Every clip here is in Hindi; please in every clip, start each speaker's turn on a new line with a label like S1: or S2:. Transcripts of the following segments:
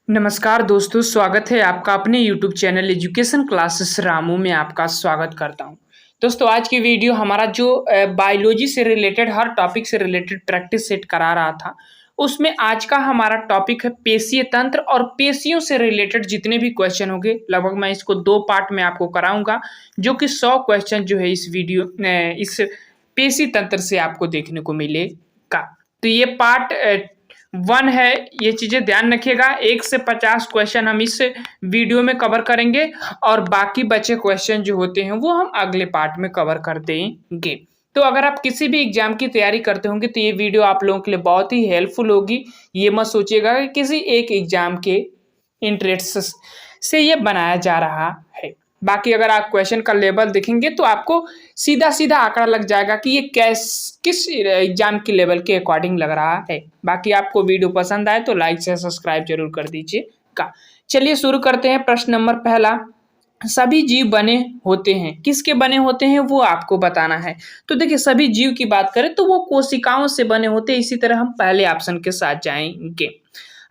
S1: नमस्कार दोस्तों, स्वागत है आपका अपने YouTube channel education classes Ramu में आपका स्वागत करता हूं। दोस्तों, आज की वीडियो हमारा जो बायोलॉजी से रिलेटेड हर टॉपिक से रिलेटेड प्रैक्टिस सेट करा रहा था, उसमें आज का हमारा टॉपिक है पेशीय तंत्र और पेशियों से रिलेटेड जितने भी क्वेश्चन होंगे, लगभग मैं इसको 2 पार्ट में आपको कराऊंगा, जो कि 100 क्वेश्चन जो है इस पेशी तंत्र से आपको देखने को मिलेगा। तो ये पार्ट 1 है, ये चीज़ें ध्यान रखिएगा। 1 से 50 क्वेश्चन हम इस वीडियो में कवर करेंगे और बाकी बचे क्वेश्चन जो होते हैं वो हम अगले पार्ट में कवर कर देंगे। तो अगर आप किसी भी एग्जाम की तैयारी करते होंगे तो ये वीडियो आप लोगों के लिए बहुत ही हेल्पफुल होगी। ये मत सोचिएगा कि किसी एक एग्जाम के इंटरेस्ट से ये बनाया जा रहा है। बाकी अगर आप क्वेश्चन का लेवल देखेंगे तो आपको सीधा सीधा आंकड़ा लग जाएगा कि ये किस एग्जाम के लेवल के अकॉर्डिंग लग रहा है। बाकी आपको वीडियो पसंद आए तो लाइक से सब्सक्राइब जरूर कर दीजिएगा। चलिए शुरू करते हैं। प्रश्न नंबर पहला, सभी जीव बने होते हैं, किसके बने होते हैं वो आपको बताना है। तो देखिए, सभी जीव की बात करें तो वो कोशिकाओं से बने होते हैं। इसी तरह हम पहले ऑप्शन के साथ जाएंगे।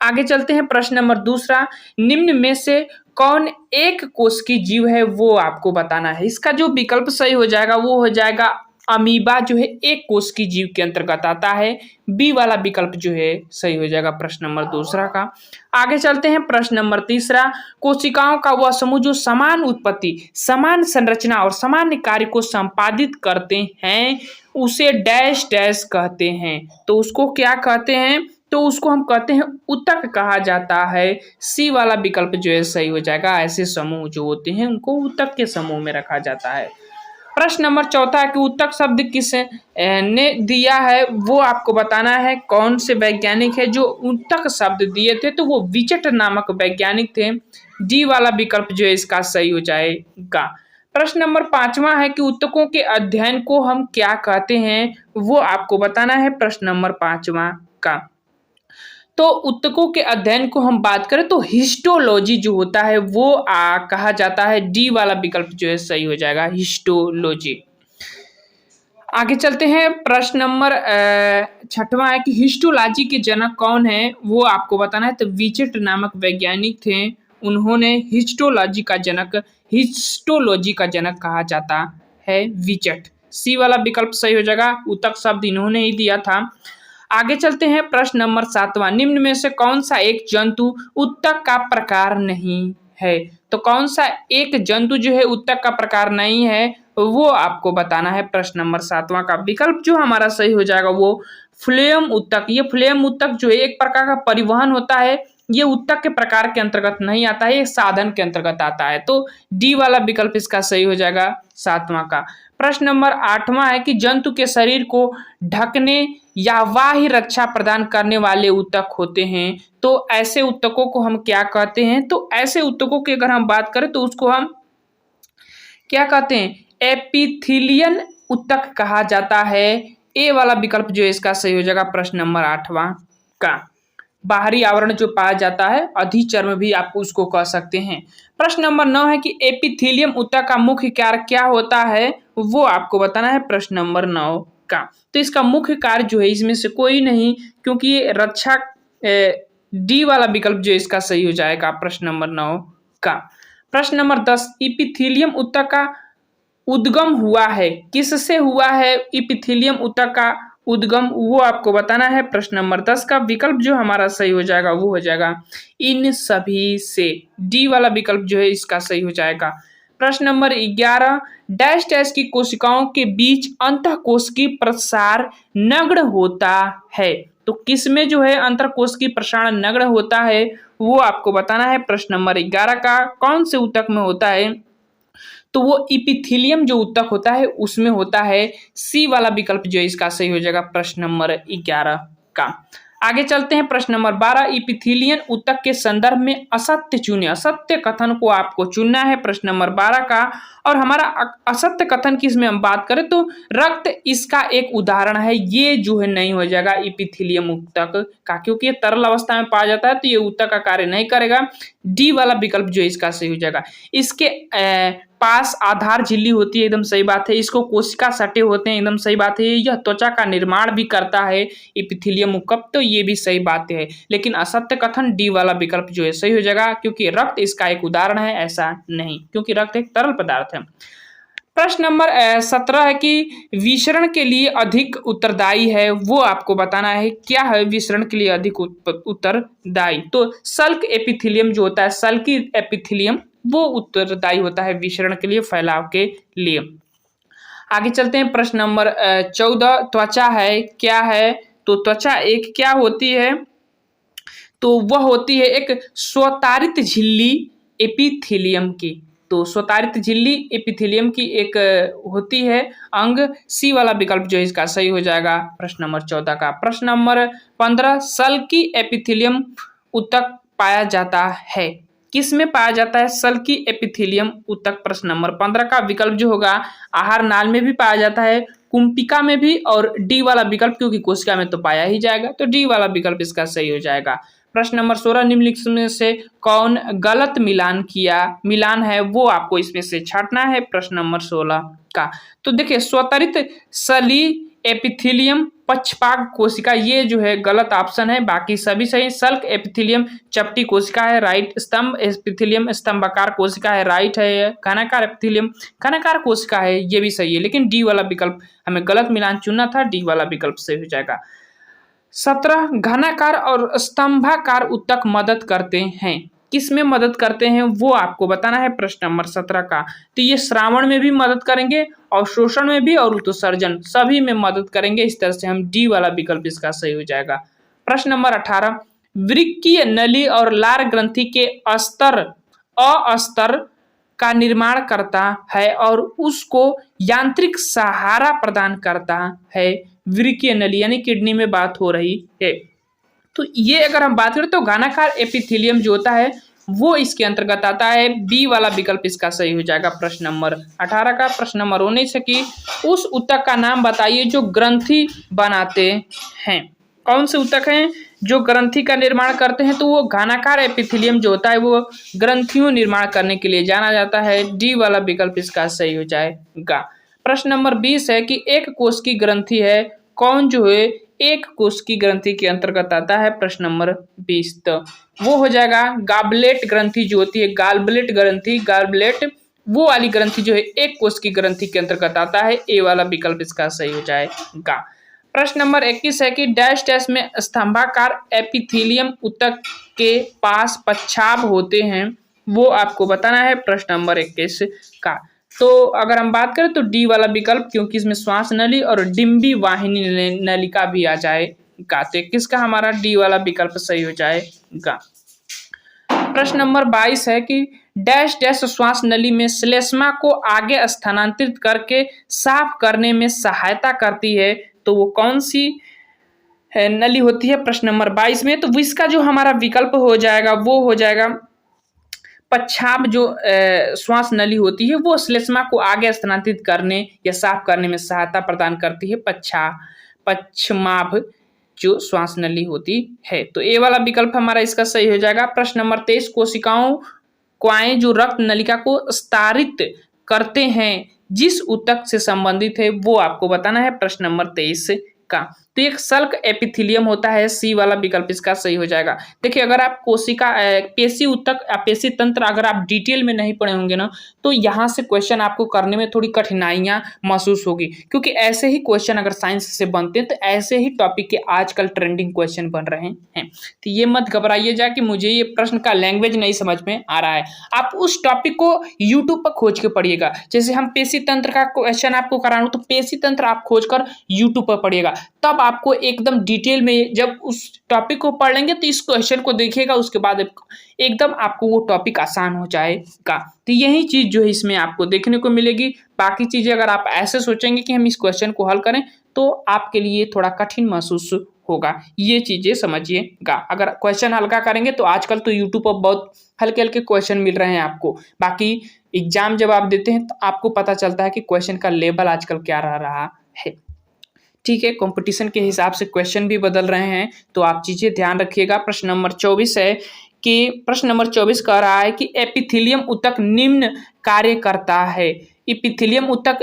S1: आगे चलते हैं। प्रश्न नंबर दूसरा, निम्न में से कौन एक कोश की जीव है वो आपको बताना है। इसका जो विकल्प सही हो जाएगा वो हो जाएगा अमीबा, जो है एक कोश की जीव के अंतर्गत आता है। बी वाला विकल्प जो है सही हो जाएगा प्रश्न नंबर दूसरा का। आगे चलते हैं। प्रश्न नंबर तीसरा, कोशिकाओं का वह समूह जो समान उत्पत्ति, समान संरचना और सामान्य कार्य को संपादित करते हैं उसे डैश डैश कहते हैं। तो उसको क्या कहते हैं? तो उसको हम कहते हैं ऊतक कहा जाता है। सी वाला विकल्प जो है सही हो जाएगा। ऐसे समूह जो होते हैं उनको ऊतक के समूह में रखा जाता है। प्रश्न नंबर चौथा है कि ऊतक शब्द किस ने दिया है वो आपको बताना है। कौन से वैज्ञानिक है जो ऊतक शब्द दिए थे? तो वो विचट नामक वैज्ञानिक थे। डी वाला विकल्प जो है इसका सही हो जाएगा। प्रश्न नंबर 5वां है कि ऊतकों के अध्ययन को हम क्या कहते हैं वो आपको बताना है। प्रश्न नंबर 5वां का, तो ऊतकों के अध्ययन को हम बात करें तो हिस्टोलॉजी जो होता है वो कहा जाता है। डी वाला विकल्प जो है सही हो जाएगा, हिस्टोलॉजी। आगे चलते हैं। प्रश्न नंबर 6वां है कि हिस्टोलॉजी के जनक कौन है वो आपको बताना है। तो विचट नामक वैज्ञानिक थे, उन्होंने हिस्टोलॉजी का जनक कहा जाता है विचट। सी वाला विकल्प सही हो जाएगा, ऊतक शब्द इन्होंने ही दिया था। आगे चलते हैं। प्रश्न नंबर 7वां, निम्न में से कौन सा एक जंतु ऊतक का प्रकार नहीं है? तो कौन सा एक जंतु जो है ऊतक का प्रकार नहीं है वो आपको बताना है। प्रश्न नंबर 7वां का विकल्प जो हमारा सही हो जाएगा वो फ्लोएम ऊतक। ये फ्लोएम ऊतक जो है एक प्रकार का परिवहन होता है। ये ऊतक के प्रकार के अंतर्गत नहीं आता है, ये साधन के अंतर्गत आता है। तो डी वाला विकल्प इसका सही हो जाएगा 7वां का। प्रश्न नंबर 8वां है कि जंतु के शरीर को ढकने या बाह्य रक्षा प्रदान करने वाले ऊतक होते हैं। तो ऐसे ऊतकों को हम क्या कहते हैं? तो ऐसे ऊतकों की अगर हम बात करें तो उसको हम क्या कहते हैं? एपिथेलियन ऊतक कहा जाता है। ए वाला विकल्प जो है इसका सही हो जाएगा प्रश्न नंबर 8वां का। बाहरी आवरण जो पाया जाता है, अधिचर्म भी आप उसको कह सकते हैं। प्रश्न नंबर 9 है कि एपिथेलियम ऊतक का मुख्य कार्य क्या होता है वो आपको बताना है। प्रश्न नंबर 9 का, तो इसका मुख्य कार्य जो है इसमें से कोई नहीं, क्योंकि ये रक्षा डी वाला विकल्प जो इसका सही हो जाएगा प्रश्न नंबर 9 का। प्रश्न नंबर 10, एपिथेलियम ऊतक का उद्गम हुआ है, किससे हुआ है एपिथेलियम ऊतक का उद्गम वो आपको बताना है। प्रश्न नंबर 10 का विकल्प जो हमारा सही हो जाएगा वो हो जाएगा इन सभी से। डी वाला विकल्प जो है इसका सही हो जाएगा। प्रश्न नंबर 11, डैश डैश की कोशिकाओं के बीच अंतःकोशिकीय प्रसार नग्न होता है। तो किसमें जो है अंतःकोशिकीय प्रसारण नग्न होता है वो आपको बताना है। प्रश्न नंबर 11 का, कौन से ऊतक में होता है? तो वो एपिथेलियम जो ऊतक होता है उसमें होता है। सी वाला विकल्प जो है इसका सही हो जाएगा प्रश्न नंबर 11 का। आगे चलते हैं। प्रश्न नंबर 12, एपिथेलियन ऊतक के संदर्भ में असत्य चुने। असत्य कथन को आपको चुनना है प्रश्न नंबर 12 का। और हमारा असत्य कथन की इसमें हम बात करें तो रक्त इसका एक उदाहरण है। ये जो है नहीं हो जाएगा एपिथेलियम ऊतक का, क्योंकि ये तरल अवस्था में पाया जाता है तो ये ऊतक का कार्य नहीं करेगा। डी वाला विकल्प जो है इसका सही हो जाएगा। इसके पास आधार झिल्ली होती है, एकदम सही बात है। इसको कोशिका सटे होते हैं, एकदम सही बात है। यह त्वचा का निर्माण भी करता है एपिथेलियम ऊतक, तो ये भी सही बात है। लेकिन असत्य कथन डी वाला विकल्प जो है सही हो जाएगा, क्योंकि रक्त इसका एक उदाहरण है, ऐसा नहीं, क्योंकि रक्त एक तरल पदार्थ है। प्रश्न नंबर 17 है कि विसरण के लिए अधिक उत्तरदायी है, वो आपको बताना है क्या है विसरण के लिए अधिक उत्तरदायी। तो सल्क एपिथेलियम जो होता है, सल्की एपिथेलियम, वो उत्तरदायी होता है विसरण के लिए, फैलाव के लिए। आगे चलते हैं। प्रश्न नंबर 14 त्वचा है क्या है। तो त्वचा एक क्या होती है, तो वह होती है एक स्वतारित झिल्ली एपिथेलियम की। तो स्वतारित झिल्ली एपिथेलियम की एक होती है अंग, सी वाला विकल्प जो है इसका सही हो जाएगा प्रश्न नंबर 14 का। प्रश्न नंबर 15 सल्की एपिथेलियम ऊतक पाया जाता है, किस में पाया जाता है सल्की एपिथेलियम ऊतक। प्रश्न नंबर 15 का विकल्प जो होगा आहार नाल में भी पाया जाता है, कुंपिका में भी, और डी वाला विकल्प क्योंकि कोशिका में तो पाया ही जाएगा, तो डी वाला विकल्प इसका सही हो जाएगा। प्रश्न नंबर 16 निम्नलिखित में से कौन गलत मिलान है, वो आपको इसमें से छांटना है प्रश्न नंबर 16 का। तो देखिए स्वतरित सली एपिथेलियम पक्षपाग कोशिका, ये जो है गलत ऑप्शन है, बाकी सभी सही। सल्क एपिथेलियम चपटी कोशिका है, राइट। स्तंभ एपिथेलियम स्तंभाकार कोशिका है, राइट है। घनाकार एपिथेलियम घनाकार कोशिका है, ये भी सही है। लेकिन डी वाला विकल्प हमें गलत मिलान चुनना था, डी वाला विकल्प सही हो जाएगा। 17 घनाकार और स्तंभाकार ऊतक मदद करते हैं, किस में मदद करते हैं वो आपको बताना है प्रश्न नंबर 17 का। तो ये श्रावण में भी मदद करेंगे, और शोषण में भी, और उत्सर्जन सभी में मदद करेंगे। इस तरह से हम डी वाला विकल्प इसका सही हो जाएगा। प्रश्न नंबर 18 वृक्कीय नली और लार ग्रंथि के अस्तर का निर्माण करता है और उसको यांत्रिक सहारा प्रदान करता है। वृक्कीय नली यानी किडनी में बात हो रही है। तो ये अगर हम बात करें तो घनाकार एपिथेलियम जो होता है वो इसके अंतर्गत आता है, बी वाला विकल्प इसका सही हो जाएगा प्रश्न नंबर 18 का। प्रश्न नंबर 19 है कि उस ऊतक का नाम बताइए जो ग्रंथि बनाते हैं। कौन से ऊतक हैं जो ग्रंथि का निर्माण करते हैं, तो वो घनाकार एपिथेलियम जो होता है वो ग्रंथियों निर्माण करने के लिए जाना जाता है। डी वाला विकल्प इसका सही हो जाएगा। प्रश्न नंबर 20 है कि एक कोश की ग्रंथि है, कौन जो है एक कोश की ग्रंथि के अंतर्गत आता है। प्रश्न नंबर 20 तो वो हो जाएगा गाबलेट ग्रंथि जो होती है, गालब्लेट ग्रंथि, गालब्लेट वो वाली ग्रंथि जो है एक कोश की ग्रंथि के अंतर्गत आता है। ए वाला विकल्प इसका सही हो जाएगा। प्रश्न नंबर 21 है कि डैश डैश में स्तंभाकार एपिथेलियम ऊतक के पास पच्छाब होते हैं, वो आपको बताना है प्रश्न नंबर 21 का। तो अगर हम बात करें तो डी वाला विकल्प, क्योंकि इसमें श्वास नली और डिम्बी वाहिनी नलिका भी आ जाएगा, तो किसका हमारा डी वाला विकल्प सही हो जाएगा। प्रश्न नंबर 22 है कि डैश डैश श्वास नली में श्लेष्मा को आगे स्थानांतरित करके साफ करने में सहायता करती है, तो वो कौन सी नली होती है प्रश्न नंबर 22 में। तो इसका जो हमारा विकल्प हो जाएगा वो हो जाएगा पच्छाब। जो श्वास नली होती है वो श्लेष्मा को आगे स्थानांतरित करने या साफ करने में सहायता प्रदान करती है, पच्छमाभ जो श्वास नली होती है। तो ए वाला विकल्प हमारा इसका सही हो जाएगा। प्रश्न नंबर 23 कोशिकाएं जो रक्त नलिका को स्तारित करते हैं जिस ऊतक से संबंधित है वो आपको बताना है प्रश्न नंबर 23 का। तो एक सल्क एपिथेलियम होता है, सी वाला विकल्प इसका सही हो जाएगा। देखिए अगर आप कोशिका पेशी ऊतक पेशी तंत्र अगर आप डिटेल में नहीं पढ़े होंगे ना, तो यहाँ से क्वेश्चन आपको करने में थोड़ी कठिनाइयाँ महसूस होगी, क्योंकि ऐसे ही क्वेश्चन अगर साइंस से बनते हैं तो ऐसे ही टॉपिक के आजकल ट्रेंडिंग क्वेश्चन बन रहे हैं। तो ये मत घबराइएगा कि मुझे ये प्रश्न का लैंग्वेज नहीं समझ में आ रहा है, आप उस टॉपिक को यूट्यूब पर खोज के पढ़िएगा। जैसे हम पेशी तंत्र का क्वेश्चन आपको करा रहा हूँ, तो पेशी तंत्र आप खोज कर यूट्यूब पर पढ़िएगा, तब आपको एकदम डिटेल में जब उस टॉपिक को पढ़ लेंगे तो इस क्वेश्चन को देखिएगा, उसके बाद एकदम आपको वो टॉपिक आसान हो जाएगा। तो यही चीज जो है इसमें आपको देखने को मिलेगी। बाकी चीजें अगर आप ऐसे सोचेंगे कि हम इस क्वेश्चन को हल करें तो आपके लिए थोड़ा कठिन महसूस होगा, ये चीजें समझिएगा। अगर क्वेश्चन हल्का करेंगे तो आजकल तो यूट्यूब पर बहुत हल्के हल्के क्वेश्चन मिल रहे हैं आपको, बाकी एग्जाम जब आप देते हैं तो आपको पता चलता है कि क्वेश्चन का लेवल आजकल क्या रहा है। ठीक है, कंपटीशन के हिसाब से क्वेश्चन भी बदल रहे हैं, तो आप चीजें ध्यान रखिएगा। प्रश्न नंबर 24 है कि प्रश्न नंबर 24 कह रहा है कि एपिथेलियम ऊतक निम्न कार्य करता है? इपिथेलियम ऊतक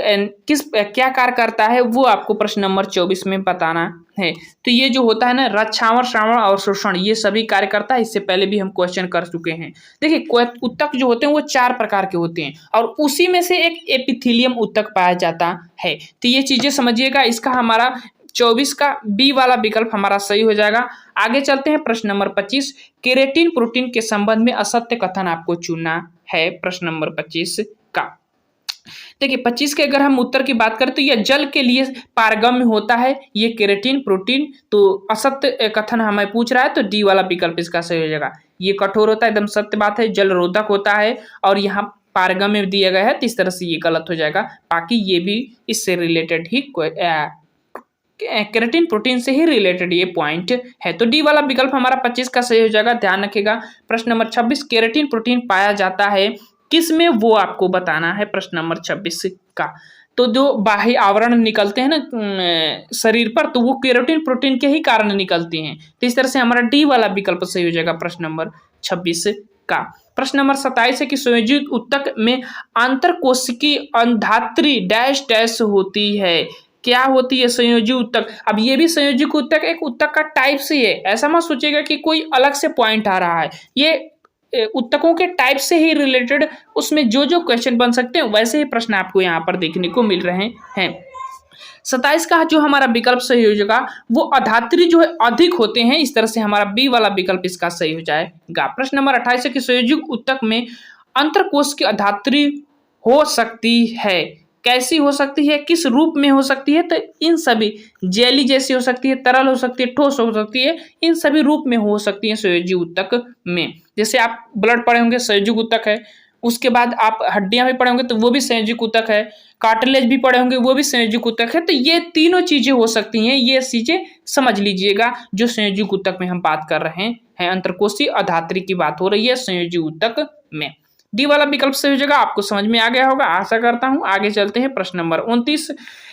S1: क्या कार्य करता है वो आपको प्रश्न नंबर 24 में बताना है। तो ये जो होता है ना, रक्षावरण, श्रावण और शोषण, ये सभी कार्य करता है। इससे पहले भी हम क्वेश्चन कर चुके हैं। देखिए ऊतक जो होते हैं वो 4 प्रकार के होते हैं और उसी में से एक एपिथेलियम ऊतक पाया जाता है। तो ये चीजें समझिएगा। इसका हमारा 24 का बी वाला विकल्प हमारा सही हो जाएगा। आगे चलते हैं प्रश्न नंबर 25। केरेटिन प्रोटीन के संबंध में असत्य कथन आपको चुनना है। प्रश्न नंबर 25 का देखिए 25 के अगर हम उत्तर की बात करें तो यह जल के लिए पारगम्य होता है, ये केरेटिन प्रोटीन। तो असत्य कथन हमें पूछ रहा है तो डी वाला विकल्प इसका सही हो जाएगा। ये कठोर होता है, एकदम सत्य बात है, जल रोधक होता है और यहाँ पारगम्य दिया गया है, तो इस तरह से ये गलत हो जाएगा। बाकी ये भी इससे रिलेटेड ही केराटिन प्रोटीन से ही रिलेटेड ये पॉइंट है। तो डी वाला विकल्प हमारा 25 का सही हो जाएगा। ध्यान रखिएगा। प्रश्न नंबर 26। केराटिन प्रोटीन पाया जाता है किस में वो आपको बताना है। प्रश्न नंबर 26 का तो जो बाह्य आवरण निकलते हैं ना शरीर पर, तो वो केराटिन प्रोटीन के ही कारण निकलते हैं। तो इस तरह से हमारा डी वाला विकल्प सही हो जाएगा प्रश्न नंबर 26 का। प्रश्न नंबर 27 है कि संयोजित ऊतक में आंतरकोशिकीय अंधात्री डैश डैश होती है। क्या होती है संयोजी ऊतक? अब ये भी संयोजी ऊतक एक ऊतक का टाइप से है, ऐसा मत सोचिएगा कि कोई अलग से पॉइंट आ रहा है। ये ऊतकों के टाइप से ही रिलेटेड उसमें जो जो क्वेश्चन बन सकते हैं वैसे ही प्रश्न आपको यहाँ पर देखने को मिल रहे हैं। 27 का जो हमारा विकल्प सही हो जाएगा वो अधात्री जो है अधिक होते हैं। इस तरह से हमारा बी वाला विकल्प इसका सही हो जाएगा। प्रश्न नंबर 28 है कि संयोजी ऊतक में अंतरकोश की अधात्री हो सकती है। कैसी हो सकती है, किस रूप में हो सकती है? तो इन सभी जेली जैसी हो सकती है, तरल हो सकती है, ठोस हो सकती है, इन सभी रूप में हो सकती है संयोजी ऊतक में। जैसे आप ब्लड पढ़े होंगे संयोजी ऊतक है, उसके बाद आप हड्डियां भी पढ़े होंगे तो वो भी संयोजी ऊतक है, कार्टिलेज भी पढ़े होंगे वो भी संयोजी ऊतक है। तो ये तीनों चीजें हो सकती हैं, ये चीजें समझ लीजिएगा जो संयोजी ऊतक में हम बात कर रहे हैं। अंतरकोशीय अधात्री की बात हो रही है संयोजी ऊतक में। डी वाला विकल्प सही हो जाएगा। आपको समझ में आ गया होगा, आशा करता हूं। आगे चलते हैं प्रश्न नंबर 29।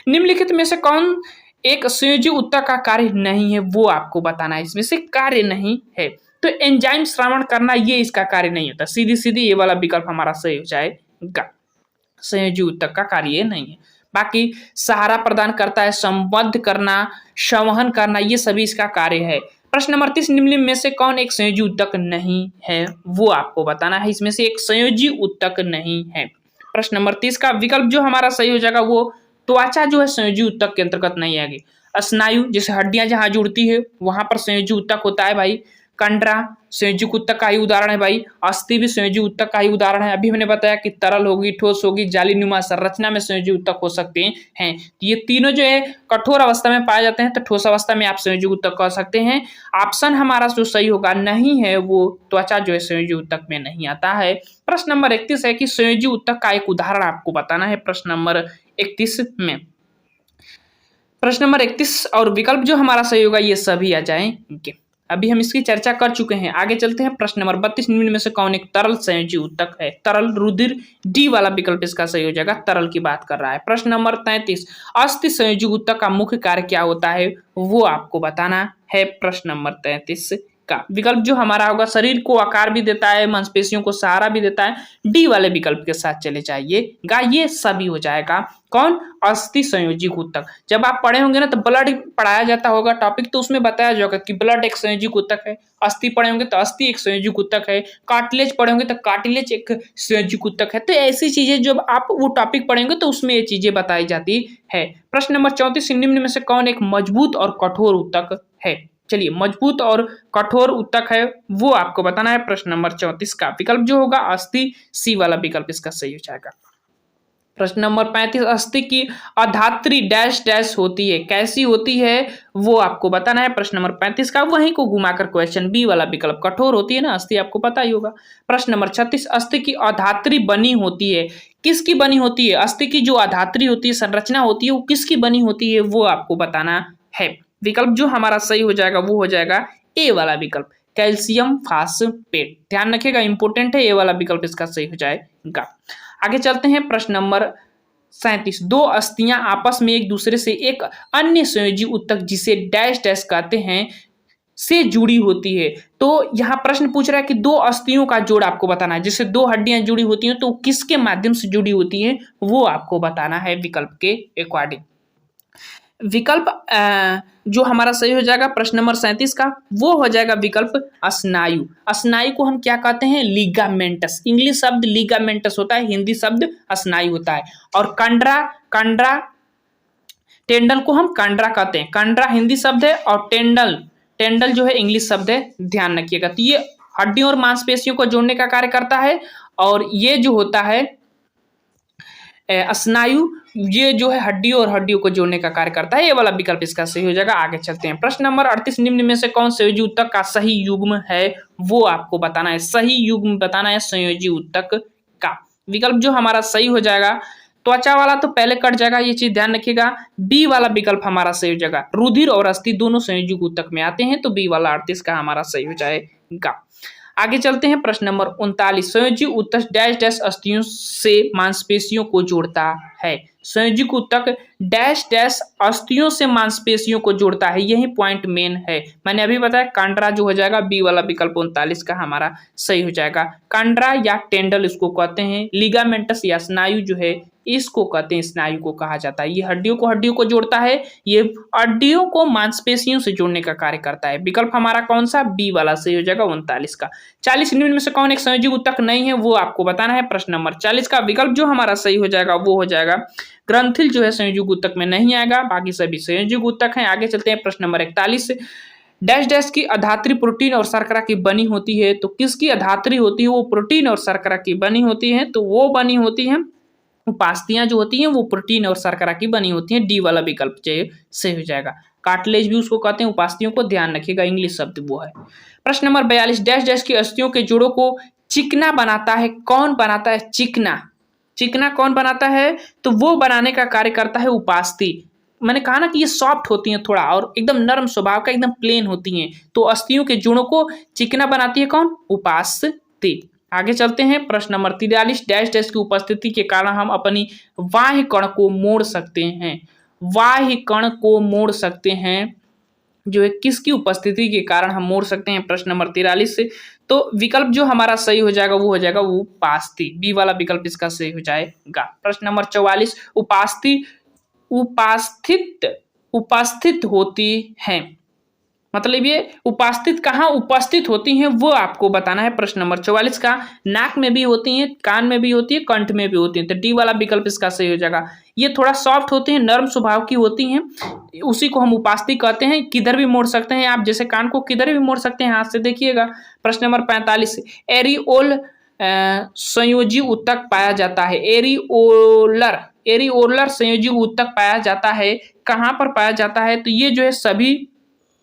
S1: निम्नलिखित में से कौन एक संयोजी ऊतक का कार्य नहीं है वो आपको बताना है। इसमें से कार्य नहीं है तो एंजाइम श्रावण करना ये इसका कार्य नहीं होता। सीधी सीधी ये वाला विकल्प हमारा सही हो जाएगा। संयोजी ऊतक का कार्य ये नहीं है। बाकी सहारा प्रदान करता है, संबद्ध करना, संवहन करना, ये सभी इसका कार्य है। प्रश्न नंबर 30। निम्न में से कौन एक संयोजी ऊतक नहीं है वो आपको बताना है। इसमें से एक संयोजी ऊतक नहीं है। प्रश्न नंबर 30 का विकल्प जो हमारा सही हो जाएगा वो त्वचा जो है संयोजी ऊतक के अंतर्गत नहीं आएगी। स्नायु जैसे हड्डियां जहां जुड़ती है वहां पर संयोजी ऊतक होता है भाई। कंडरा संयोजी ऊतक का ही उदाहरण है भाई। अस्थि भी संयोजी ऊतक का ही उदाहरण है। अभी हमने बताया कि तरल होगी, ठोस होगी, जालीनुमा संरचना में संयोजी ऊतक हो सकते हैं। तो ये तीनों जो है कठोर अवस्था में पाए जाते हैं, तो ठोस अवस्था में आप संयोजी ऊतक कह सकते हैं। ऑप्शन हमारा जो सही होगा नहीं है, वो त्वचा जो है संयोजी ऊतक में नहीं आता है। प्रश्न नंबर 31 है कि संयोजी ऊतक का एक उदाहरण आपको बताना है। प्रश्न नंबर 31 में प्रश्न नंबर 31 और विकल्प जो हमारा सही होगा ये सभी आ जाएंगे। अभी हम इसकी चर्चा कर चुके हैं। आगे चलते हैं प्रश्न नंबर 32। निम्न में से कौन एक तरल संयोजी ऊतक है? तरल रुधिर, डी वाला विकल्प इसका सही हो जाएगा। तरल की बात कर रहा है। प्रश्न नंबर 33। अस्थि संयोजी ऊतक का मुख्य कार्य क्या होता है वो आपको बताना है। प्रश्न नंबर 33 का विकल्प जो हमारा होगा शरीर को आकार भी देता है, मांसपेशियों को सहारा भी देता है, डी वाले विकल्प के साथ चले जाइएगा। ये सभी हो जाएगा कौन? अस्थि संयोजी ऊतक। जब आप पढ़े होंगे ना तो ब्लड पढ़ाया जाता होगा टॉपिक, तो उसमें बताया जाएगा कि ब्लड एक संयोजी ऊतक है। अस्थि पढ़े होंगे तो अस्थि एक संयोजी ऊतक है। कार्टिलेज पढ़े होंगे तो कार्टिलेज एक संयोजी ऊतक है। तो ऐसी चीजें जब आप वो टॉपिक पढ़ेंगे तो उसमें ये चीजें बताई जाती है। प्रश्न नंबर 34। निम्न में से कौन एक मजबूत और कठोर ऊतक है? चलिए मजबूत और कठोर ऊतक है वो आपको बताना है। प्रश्न नंबर 34 का विकल्प जो होगा अस्थि, सी वाला विकल्प इसका सही हो जाएगा। प्रश्न नंबर 35। अस्थि की अधात्री डैश डैश होती है। कैसी होती है वो आपको बताना है। प्रश्न नंबर 35 का वहीं को घुमाकर क्वेश्चन, बी वाला विकल्प कठोर होती है ना अस्थि, आपको पता ही होगा। प्रश्न नंबर 36। अस्थि की अधात्री बनी होती है। किसकी बनी होती है? अस्थि की जो अधात्री होती है, संरचना होती है, वो किसकी बनी होती है वो आपको बताना है। विकल्प जो हमारा सही हो जाएगा वो हो जाएगा ए वाला विकल्प, कैल्शियम फास्फेट। ध्यान रखिएगा, इंपोर्टेंट है, ए वाला विकल्प इसका सही हो जाएगा। आगे चलते हैं प्रश्न नंबर 37। दो अस्थियां आपस में एक दूसरे से एक अन्य संयोजी ऊतक जिसे डैश डैश कहते हैं से जुड़ी होती है। तो यहाँ प्रश्न पूछ रहा है कि दो अस्थियों का जोड़ आपको बताना है, जैसे दो हड्डियां जुड़ी होती हैं तो किसके माध्यम से जुड़ी होती हैं वो आपको बताना है विकल्प के अकॉर्डिंग। विकल्प जो हमारा सही हो जाएगा प्रश्न नंबर 37 का, वो हो जाएगा विकल्प स्नायु। स्नायु को हम क्या कहते हैं? लिगामेंटस। इंग्लिश शब्द लिगामेंटस होता है, हिंदी शब्द स्नायु होता है। और कंडरा टेंडल को हम कंडरा कहते हैं। कंडरा हिंदी शब्द है और टेंडल जो है इंग्लिश शब्द है, ध्यान रखिएगा। तो ये हड्डियों और मांसपेशियों को जोड़ने का कार्य करता है, और ये जो होता है स्नायु, ये जो है हड्डियों और हड्डियों को जोड़ने का कार्य करता है। ये वाला विकल्प इसका सही हो जाएगा। आगे चलते हैं। प्रश्न नंबर 38, निम्न में से कौन संयोजी ऊतक का सही युग्म है वो आपको बताना है। सही युग्म बताना है संयोजी ऊतक का। विकल्प जो हमारा सही हो जाएगा, त्वचा वाला तो पहले कट जाएगा, ये चीज ध्यान रखिएगा। बी वाला विकल्प हमारा सही हो जाएगा। रुधिर और अस्थि दोनों संयोजी ऊतक में आते हैं, तो बी वाला 38 का हमारा सही हो जाएगा। आगे चलते हैं। प्रश्न नंबर 39, संयोजी ऊतक डैश डैश अस्थियों से मांसपेशियों को जोड़ता है। संयोजी ऊतक डैश डैश अस्थियों से मांसपेशियों को जोड़ता है, यही पॉइंट मेन है। मैंने अभी बताया कांड्रा जो हो जाएगा, बी वाला विकल्प 39 का हमारा सही हो जाएगा। कांड्रा या टेंडल इसको कहते हैं। लिगामेंटस या स्नायु जो है इसको कहते हैं, स्नायु को कहा जाता है। ये हड्डियों को जोड़ता है, ये हड्डियों को मांसपेशियों से जोड़ने का कार्य करता है। विकल्प हमारा कौन सा? बी वाला सही हो जाएगा 39 का। 40 निम्न में से कौन एक संयोजी ऊतक नहीं है वो आपको बताना है। प्रश्न नंबर 40 का विकल्प जो हमारा सही हो जाएगा वो हो जाएगा ग्रंथिल जो है संयोजी ऊतक में नहीं आएगा, बाकी सभी संयोजी ऊतक हैं। आगे चलते हैं। प्रश्न नंबर 41, डैश डैश की अधात्री प्रोटीन और शर्करा की बनी होती है। तो किसकी अधात्री होती है? वो प्रोटीन और शर्करा की बनी होती है, तो वो बनी होती है उपास्थियां जो होती हैं वो प्रोटीन और शर्करा की बनी होती हैं। डी वाला विकल्प सही हो जाएगा। कार्टिलेज भी उसको कहते हैं, उपास्थियों को, ध्यान रखिएगा, इंग्लिश शब्द वो है। प्रश्न नंबर 42, डैश डैश की अस्थियों के जोड़ों को चिकना बनाता है। कौन बनाता है? चिकना कौन बनाता है? तो वो बनाने का कार्य करता है उपास्थि। मैंने कहा ना कि ये सॉफ्ट होती हैं थोड़ा, और एकदम नरम स्वभाव का, एकदम प्लेन होती हैं, तो अस्थियों के जोड़ों को चिकना बनाती है कौन? उपास्थि। आगे चलते हैं। प्रश्न नंबर 43, डैश डैश की उपस्थिति के कारण हम अपनी बाह्य कण को मोड़ सकते हैं। बाह्य कण को मोड़ सकते हैं जो है किसकी उपस्थिति के कारण हम मोड़ सकते हैं? प्रश्न नंबर 43 से। तो विकल्प जो हमारा सही हो जाएगा वो हो जाएगा उपास्थि। बी वाला विकल्प इसका सही हो जाएगा। प्रश्न नंबर 44, उपस्थित होती है, मतलब ये उपस्थित कहाँ उपस्थित होती हैं वो आपको बताना है। प्रश्न नंबर 44 का, नाक में भी होती हैं, कान में भी होती है, कंठ में भी होती हैं, तो डी वाला विकल्प इसका सही हो जाएगा। ये थोड़ा सॉफ्ट होते हैं, नरम स्वभाव की होती हैं, उसी को हम उपास्थि कहते हैं। किधर भी मोड़ सकते हैं आप, जैसे कान को किधर भी मोड़ सकते हैं हाथ से, देखिएगा। प्रश्न नंबर 45, एरिओल संयोजी ऊतक पाया जाता है। एरिओलर संयोजी ऊतक पाया जाता है, कहाँ पर पाया जाता है? तो ये जो है सभी,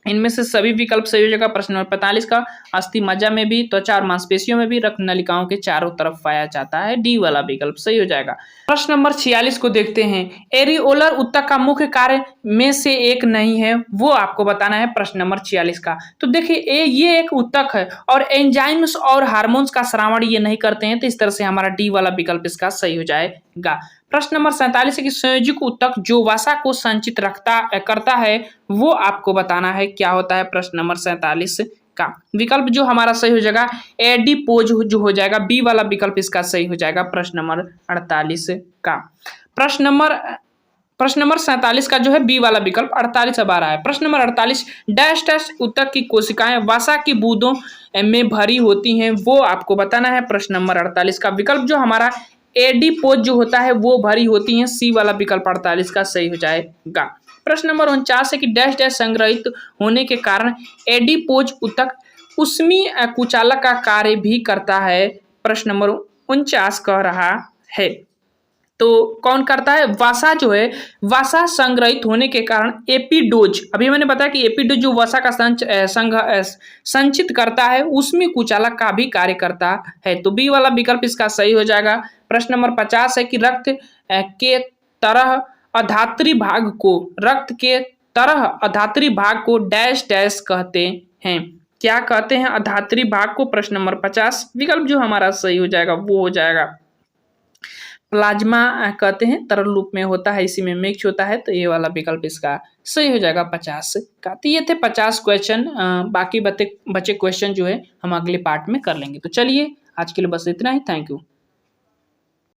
S1: इनमें से सभी विकल्प सही हो जाएगा। प्रश्न नंबर 45 का, अस्थि मज्जा में भी, त्वचा और मांसपेशियों में भी, रक्त नलिकाओं के चारों तरफ पाया जाता है। डी वाला विकल्प सही हो जाएगा। प्रश्न नंबर 46 को देखते हैं। एरिओलर ऊतक का मुख्य कार्य में से एक नहीं है, वो आपको बताना है। प्रश्न नंबर 46 का, तो देखिए ये एक ऊतक है और एंजाइम्स और हार्मोन्स का श्रावण ये नहीं करते हैं, तो इस तरह से हमारा डी वाला विकल्प इसका सही हो जाएगा। प्रश्न नंबर 47 है कि संयोजक ऊतक जो वसा को संचित करता है वो आपको बताना है, क्या होता है? प्रश्न नंबर 47 का विकल्प जो हमारा सही हो जाएगा एडिपोज जो हो जाएगा। बी वाला विकल्प इसका सही हो जाएगा। प्रश्न नंबर 48 का, प्रश्न नंबर 47 का जो है बी वाला विकल्प 48 अब आ रहा है। प्रश्न नंबर 48, डैश डैश ऊतक की कोशिकाएं वसा की बूंदों में भरी होती हैं, वो आपको बताना है। प्रश्न नंबर 48 का विकल्प जो हमारा एडिपोज जो होता है वो भरी होती हैं। सी वाला विकल्प 48 का सही हो जाएगा। प्रश्न नंबर 49 है कि डैश डैश संग्रहित होने के कारण एडिपोज ऊतक उष्मीय कुचालक का कार्य भी करता है। प्रश्न नंबर 49 कह रहा है, तो कौन करता है? वसा जो है, वसा संग्रहित होने के कारण एपिडोज, अभी मैंने बताया कि एपिडोज जो वसा का संचित करता है उसमें कुचालक का भी कार्य करता है, तो बी वाला विकल्प इसका सही हो जाएगा। प्रश्न नंबर 50 है कि रक्त के तरह अधात्री भाग को डैश डैश कहते हैं, क्या कहते हैं अधात्री भाग को? प्रश्न नंबर 50 विकल्प जो हमारा सही हो जाएगा वो हो जाएगा प्लाज्मा कहते हैं, तरल रूप में होता है, इसी में मिक्स होता है, तो ये वाला विकल्प इसका सही हो जाएगा 50 का। तो ये थे 50 क्वेश्चन। बाकी बचे क्वेश्चन जो है हम अगले पार्ट में कर लेंगे। तो चलिए आज के लिए बस इतना ही। Thank you.